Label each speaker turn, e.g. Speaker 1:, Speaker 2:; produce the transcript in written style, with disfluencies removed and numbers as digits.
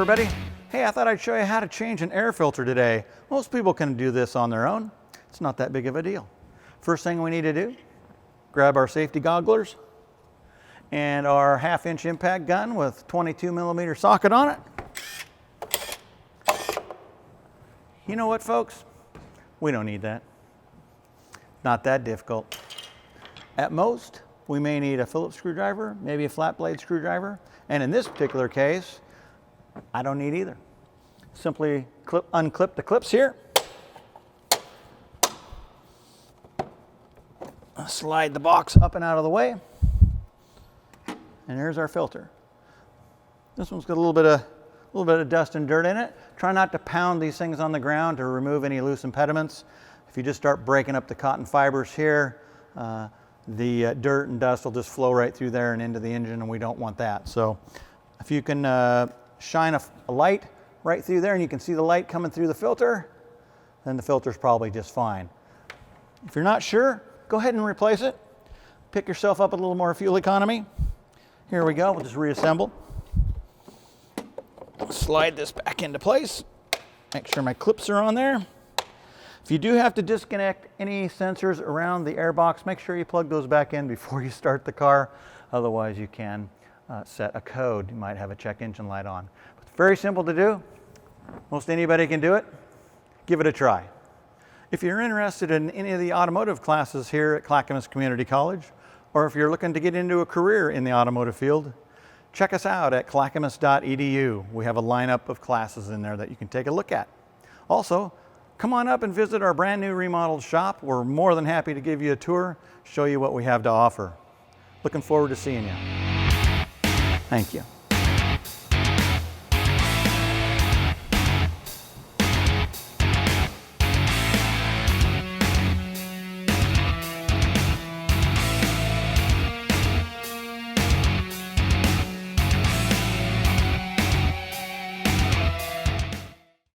Speaker 1: everybody. Hey, I thought I'd show you how to change an air filter today. Most people can do this on their own. It's not that big of a deal. First thing we need to do, grab our safety gogglers and our 1/2-inch impact gun with 22mm socket on it. You know what, folks? We don't need that. Not that difficult. At most, we may need a Phillips screwdriver, maybe a flat blade screwdriver, and in this particular case, I don't need either. Simply unclip the clips here. Slide the box up and out of the way. And here's our filter. This one's got a little bit of dust and dirt in it. Try not to pound these things on the ground to remove any loose impediments. If you just start breaking up the cotton fibers here, the dirt and dust will just flow right through there and into the engine, and we don't want that. So if you can shine a light right through there and you can see the light coming through the filter, then the filter's probably just fine. If you're not sure, go ahead and replace it. Pick yourself up a little more fuel economy. Here we go, we'll just reassemble. Slide this back into place. Make sure my clips are on there. If you do have to disconnect any sensors around the airbox, make sure you plug those back in before you start the car. Otherwise, you can set a code. You might have a check engine light on. It's very simple to do. Most anybody can do it. Give it a try. If you're interested in any of the automotive classes here at Clackamas Community College, or if you're looking to get into a career in the automotive field, check us out at clackamas.edu. We have a lineup of classes in there that you can take a look at. Also, come on up and visit our brand new remodeled shop. We're more than happy to give you a tour, show you what we have to offer. Looking forward to seeing you. Thank you.